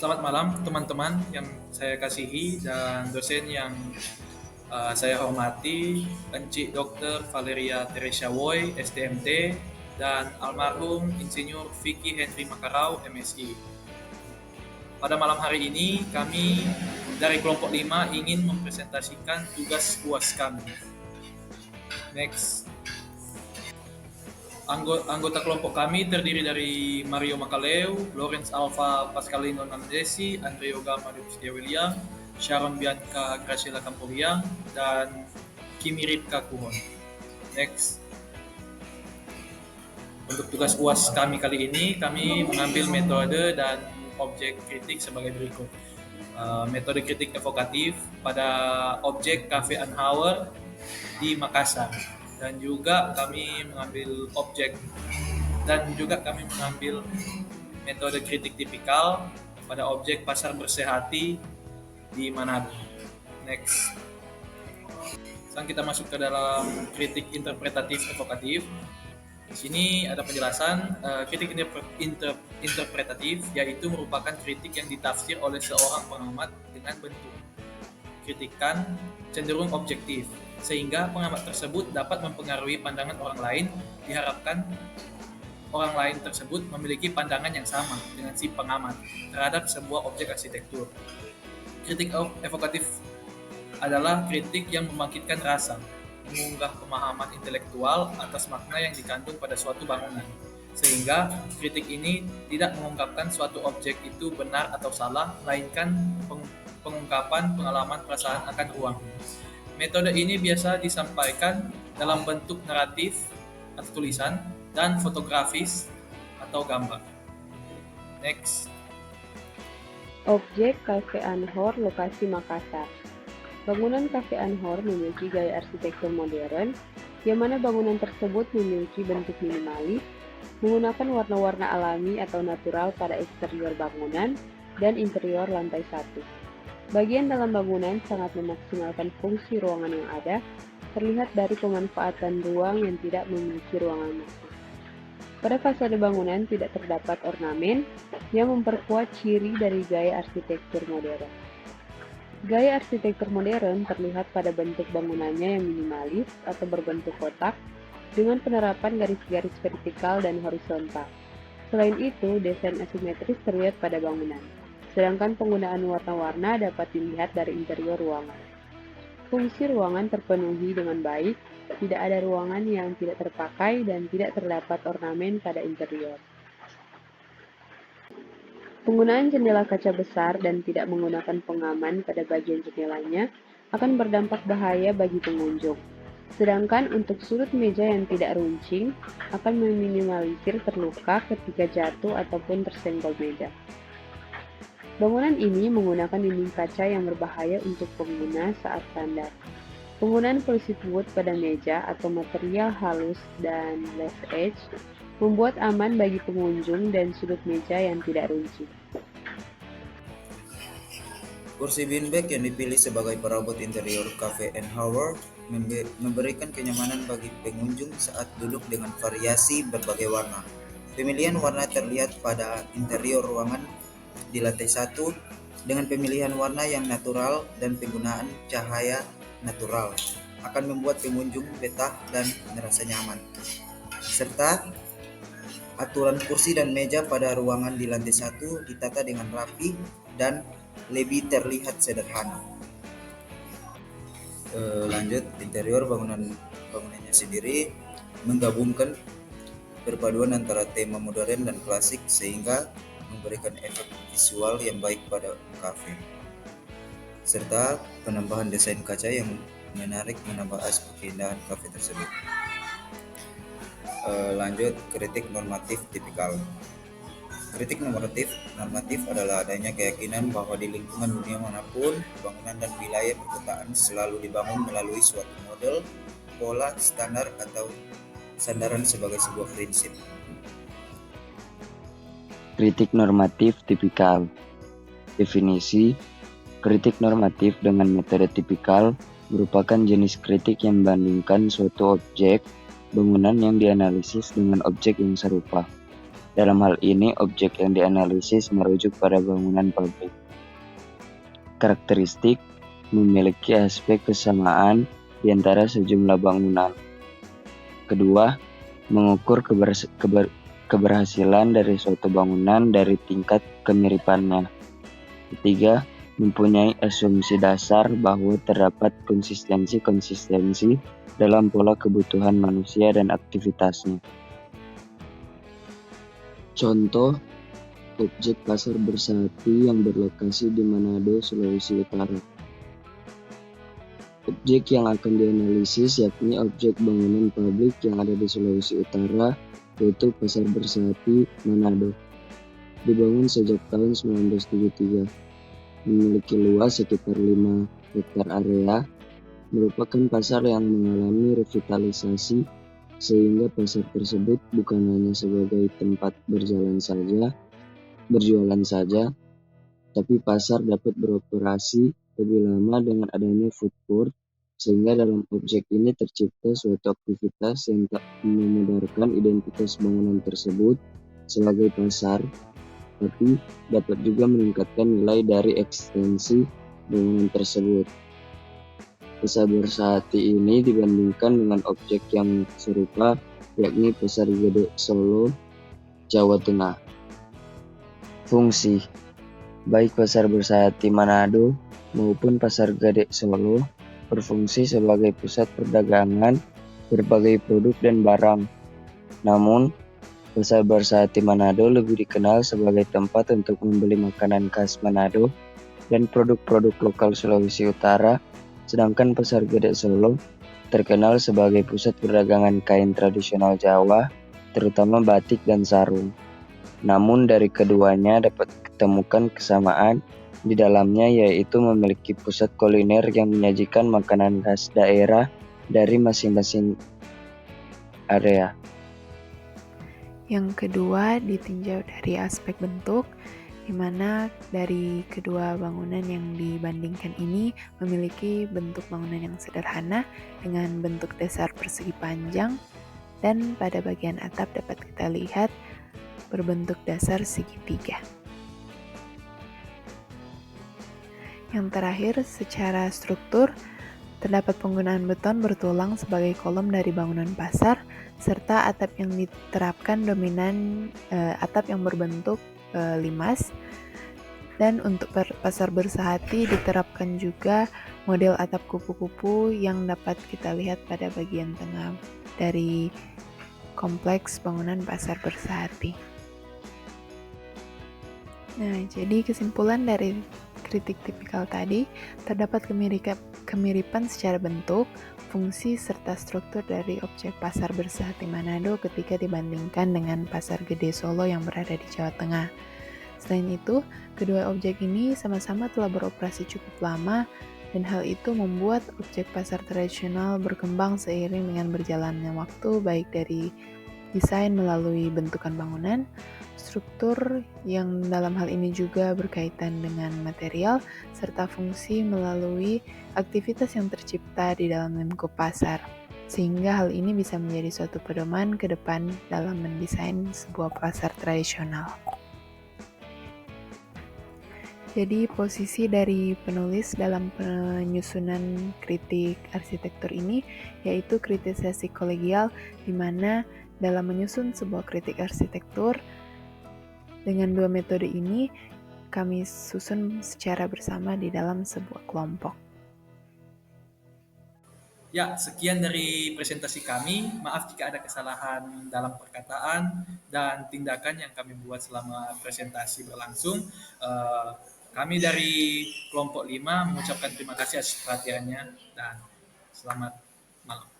Selamat malam teman-teman yang saya kasihi dan dosen yang saya hormati, Encik Dr. Valeria Teresia Woy, STMT, dan almarhum Insinyur Vicky Henry Makarau, MSI. Pada malam hari ini, kami dari kelompok 5 ingin mempresentasikan tugas UAS kami. Next. Anggota kelompok kami terdiri dari Mario Makaleu, Lawrence Alfa Pascalino Nandesi, Andreo Gama Dustia William, Sharon Bianca Graciela Campoliang, dan Kimi Ripka Kuhon. Next. Untuk tugas UAS kami kali ini, kami mengambil metode dan objek kritik sebagai berikut. Metode kritik evokatif pada objek Cafe Anhauer di Makassar. Dan juga kami mengambil metode kritik tipikal pada objek Pasar Bersehati di Manado. Next. Sekarang kita masuk ke dalam kritik interpretatif evokatif. Di sini ada penjelasan kritik interpretatif yaitu merupakan kritik yang ditafsir oleh seorang pengamat dengan bentuk kritikan cenderung objektif, sehingga pengamat tersebut dapat mempengaruhi pandangan orang lain. Diharapkan orang lain tersebut memiliki pandangan yang sama dengan si pengamat terhadap sebuah objek arsitektur. Kritik evokatif adalah kritik yang membangkitkan rasa, mengunggah pemahaman intelektual atas makna yang dikandung pada suatu bangunan, sehingga kritik ini tidak mengungkapkan suatu objek itu benar atau salah, melainkan pengungkapan pengalaman perasaan akan ruang. Metode ini biasa disampaikan dalam bentuk naratif atau tulisan dan fotografis atau gambar. Next. Objek Cafe Anhor, lokasi Makassar. Bangunan Cafe Anhor memiliki gaya arsitektur modern, yang mana bangunan tersebut memiliki bentuk minimalis, menggunakan warna-warna alami atau natural pada eksterior bangunan dan interior lantai 1. Bagian dalam bangunan sangat memaksimalkan fungsi ruangan yang ada, terlihat dari pemanfaatan ruang yang tidak memiliki ruangan masuk. Pada fasade bangunan tidak terdapat ornamen yang memperkuat ciri dari gaya arsitektur modern. Gaya arsitektur modern terlihat pada bentuk bangunannya yang minimalis atau berbentuk kotak dengan penerapan garis-garis vertikal dan horizontal. Selain itu, desain asimetris terlihat pada bangunan, sedangkan penggunaan warna-warna dapat dilihat dari interior ruangan. Fungsi ruangan terpenuhi dengan baik, tidak ada ruangan yang tidak terpakai dan tidak terdapat ornamen pada interior. Penggunaan jendela kaca besar dan tidak menggunakan pengaman pada bagian jendelanya akan berdampak bahaya bagi pengunjung. Sedangkan untuk sudut meja yang tidak runcing akan meminimalisir terluka ketika jatuh ataupun tersenggol meja. Bangunan ini menggunakan dinding kaca yang berbahaya untuk pengguna saat sandar. Penggunaan polisi wood pada meja atau material halus dan lace edge membuat aman bagi pengunjung dan sudut meja yang tidak runcing. Kursi beanbag yang dipilih sebagai perabot interior Cafe Anhauer memberikan kenyamanan bagi pengunjung saat duduk dengan variasi berbagai warna. Pemilihan warna terlihat pada interior ruangan di lantai 1 dengan pemilihan warna yang natural dan penggunaan cahaya natural akan membuat pengunjung betah dan merasa nyaman. Serta aturan kursi dan meja pada ruangan di lantai 1 ditata dengan rapi dan lebih terlihat sederhana. Lanjut, interior bangunannya sendiri menggabungkan perpaduan antara tema modern dan klasik sehingga memberikan efek visual yang baik pada kafe, serta penambahan desain kaca yang menarik menambah aspek keindahan kafe tersebut. Lanjut, kritik normatif tipikal. Kritik normatif adalah adanya keyakinan bahwa di lingkungan dunia manapun, bangunan dan wilayah perkotaan selalu dibangun melalui suatu model, pola, standar, atau sandaran sebagai sebuah prinsip. Kritik normatif tipikal. Definisi: kritik normatif dengan metode tipikal merupakan jenis kritik yang membandingkan suatu objek bangunan yang dianalisis dengan objek yang serupa Dalam hal ini, objek yang dianalisis merujuk pada bangunan pabrik. Karakteristik memiliki aspek kesamaan di antara sejumlah bangunan. Kedua, mengukur keberhasilan dari suatu bangunan dari tingkat kemiripannya. Ketiga, mempunyai asumsi dasar bahwa terdapat konsistensi dalam pola kebutuhan manusia dan aktivitasnya. Contoh, objek pasar bersehati yang berlokasi di Manado, Sulawesi Utara. Objek yang akan dianalisis yakni objek bangunan pabrik yang ada di Sulawesi Utara, yaitu Pasar Bersehati Manado. Dibangun sejak tahun 1973, memiliki luas sekitar 5 hektar area, merupakan pasar yang mengalami revitalisasi sehingga pasar tersebut bukan hanya sebagai tempat berjualan saja, tapi pasar dapat beroperasi lebih lama dengan adanya food court, sehingga dalam objek ini tercipta suatu aktivitas yang tak memudarkan identitas bangunan tersebut sebagai pasar, tapi dapat juga meningkatkan nilai dari ekstensi bangunan tersebut. Pasar Bersehati ini dibandingkan dengan objek yang serupa, yakni Pasar Gede Solo, Jawa Tengah. Fungsi baik Pasar Bersehati Manado maupun Pasar Gede Solo berfungsi sebagai pusat perdagangan berbagai produk dan barang. Namun, Pasar Bersehati Manado lebih dikenal sebagai tempat untuk membeli makanan khas Manado dan produk-produk lokal Sulawesi Utara, sedangkan Pasar Gede Solo terkenal sebagai pusat perdagangan kain tradisional Jawa, terutama batik dan sarung. Namun dari keduanya dapat ditemukan kesamaan di dalamnya, yaitu memiliki pusat kuliner yang menyajikan makanan khas daerah dari masing-masing area. Yang kedua ditinjau dari aspek bentuk, di mana dari kedua bangunan yang dibandingkan ini memiliki bentuk bangunan yang sederhana dengan bentuk dasar persegi panjang, dan pada bagian atap dapat kita lihat berbentuk dasar segitiga. Yang terakhir, secara struktur, terdapat penggunaan beton bertulang sebagai kolom dari bangunan pasar, serta atap yang diterapkan dominan atap yang berbentuk limas. Dan untuk Pasar Bersehati diterapkan juga model atap kupu-kupu yang dapat kita lihat pada bagian tengah dari kompleks bangunan Pasar Bersehati. Nah, jadi kesimpulan dari kritik tipikal tadi, terdapat kemiripan secara bentuk, fungsi, serta struktur dari objek Pasar Bersehati Manado ketika dibandingkan dengan Pasar Gede Solo yang berada di Jawa Tengah. Selain itu, kedua objek ini sama-sama telah beroperasi cukup lama, dan hal itu membuat objek pasar tradisional berkembang seiring dengan berjalannya waktu, baik dari desain melalui bentukan bangunan, struktur yang dalam hal ini juga berkaitan dengan material, serta fungsi melalui aktivitas yang tercipta di dalam lingkup pasar, sehingga hal ini bisa menjadi suatu pedoman ke depan dalam mendesain sebuah pasar tradisional. Jadi posisi dari penulis dalam penyusunan kritik arsitektur ini yaitu kritisasi kolegial, di mana dalam menyusun sebuah kritik arsitektur dengan dua metode ini kami susun secara bersama di dalam sebuah kelompok. Ya, sekian dari presentasi kami. Maaf jika ada kesalahan dalam perkataan dan tindakan yang kami buat selama presentasi berlangsung. Kami dari kelompok 5 mengucapkan terima kasih atas perhatiannya dan selamat malam.